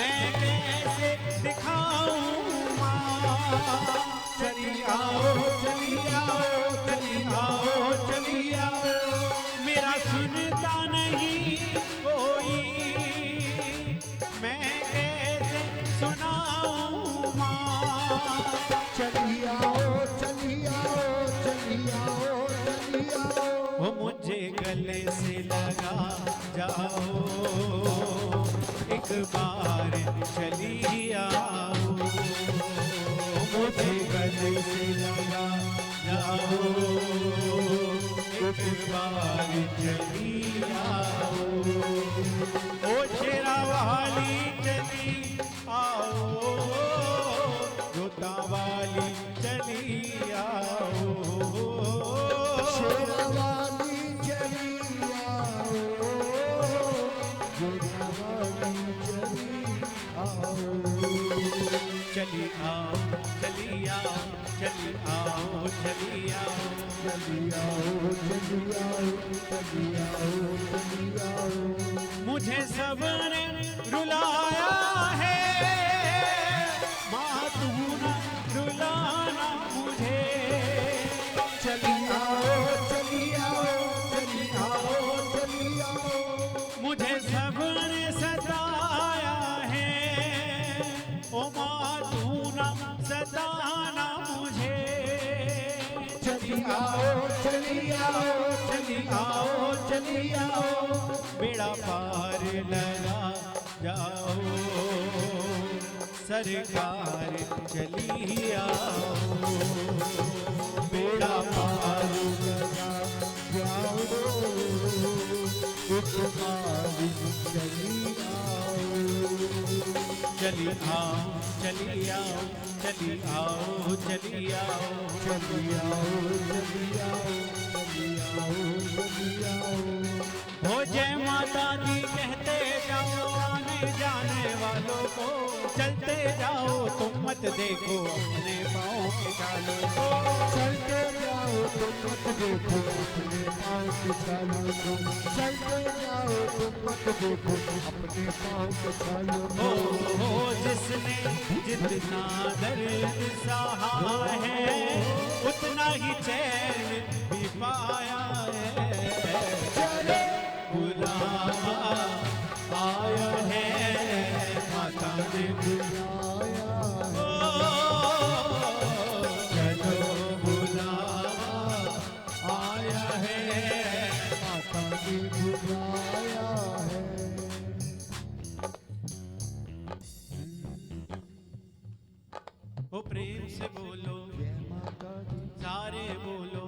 मैं कैसे दिखाऊं माँ। चली आओ चली आओ चली आओ चली आओ, मेरा सुनता नहीं कोई, मैं कैसे सुनाऊं माँ। चली आओ चली आओ चली आओ चली आओ, वो मुझे गले से लगा जाओ, एक बार चली आओ। मुझे गले से लगा जाओ, एक बार चली आओ। ओ शेरा वाली चली आओ, जोता वाली चली आओ। शेरा वाली चली आओ, जोधा वाली चली आओ। चली आओ चली आओ चली आओ चली आओ, चली आओ चली आओ चली आओ चली आओ। मुझे सबने रुलाया है, माँ तू न रुलाना मुझे। चली आओ चली आओ चली आओ चली आओ, मुझे सबने सताया है, ओ माँ तू न सताना मुझे। चली आओ चली आओ चली आओ चली आओ, बेड़ा पार लगा जाओ, सरकार चली आओ। बेड़ा पार लगा जाओ, एक बार चली आओ। चली आओ चली आओ चली आओ चली आओ, चली आओ चली आओ चली आओ चली आओ। हो जय माता दी कहते जाओ, आने जाने वालों को चलते जाओ, तुम मत देखो अपने पाँव के छालों को। चलते जाओ तुम मत देखो अपने पाँव के छालों को, चलते जाओ तुम मत देखो अपने पाँव के छालों को। हो जिसने जितना दर्द सहा है, उतना ही चैन भी पाया है। चले बुलावा आया है, माता ने बुलाया चलो बुलावा आया है, माता ने बुलाया है। ओ प्रेम से बोलो जय माता दी, सारे बोलो,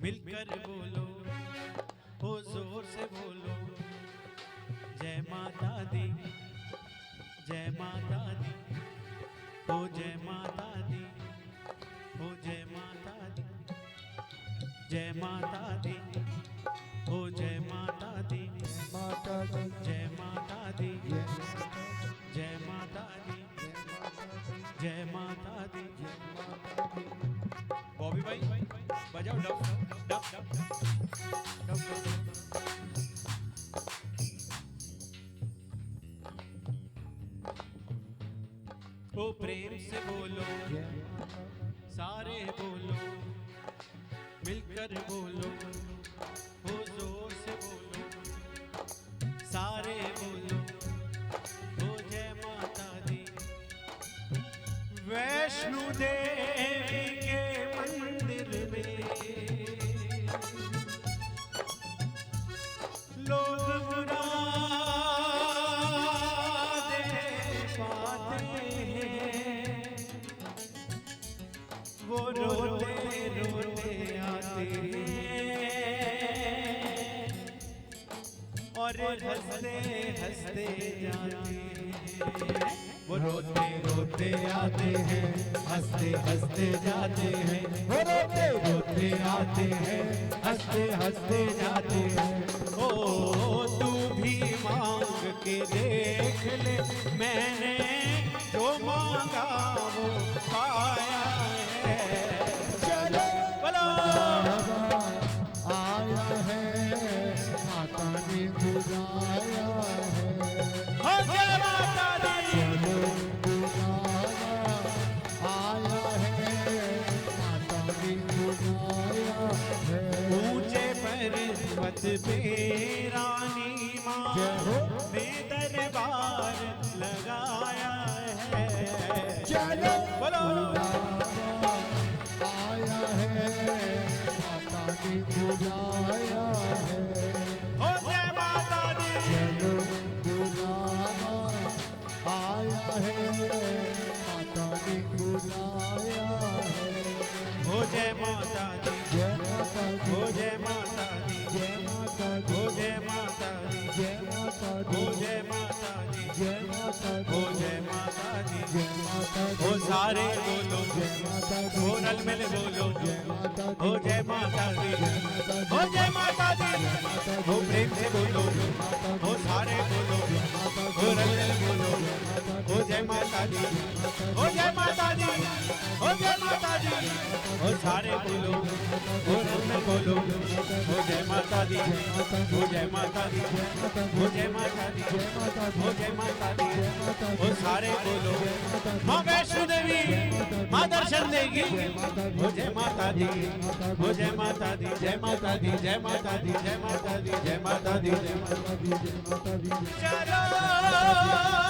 मिलकर बोलो, ओ जोर से बोलो, जय माता दी, जय माता दी, ओ जय माता दी, ओ जय माता दी, जय माता दी, ओ जय माता दी, माता दी, जय माता दी, जय माता दी, जय माता दी, जय माता दी। जय माता दी। बॉबी भाई बजाओ डब डब डब डब डब। ओ प्रेम से बोलो, जय माता दी, सारे बोलो, मिलकर बोलो, ओ जोर से बोलो, सारे बोलो, ओ जय माता दी। वैष्णो देवी के मंदिर में लोग मुरादें पाते हैं, वो रोते रोते आते हैं और हंसते हंसते जाते हैं। वो रोते रोते आते हैं, हंसते हंसते जाते हैं। वो रोते रोते आते हैं, हंसते हंसते जाते हैं। ओ तू भी मांग के देख ले, मैंने जो मांगा वो पाया है। चलो बोलो आया है, माता ने बुलाया है। हो जय माता पार लगाया है। चलो बोलो आया है, माता ने बुलाया है। हो जय माता दी, चलो बुलावा आया है, माता ने बुलाया है। हो जय माता दी, जय माता दी, हो जय माता दी, जय माता दी, हो जय माता दी, जय माता हो दी, जय माता दी, जय माता दी, हो जय माता दी। जय माता दी, हो सारे बोलो, जय माता दी, हो रल मिल बोलो, जय माता दी, हो जय माता दी, जय माता दी, हो जय माता दी। माता हो दी, प्रेम से बोलो, माता हो सारे बोलो, माता हो रल मिल बोलो, हो जय माता दी, हो जय माता दी, हो जय माता दी। हो सारे बोलो, हो रल मिल बोलो, हो जय माता दी, हो जय माता दी, हो जय माता दी, हो जय माता दी। हो सारे बोलो, माँ वैष्णो देवी माँ दर्शन देगी। हो जय माता दी, हो जय माता दी, जय माता दी, जय माता दी, जय माता दी, जय माता दी, जय माता दी। चलो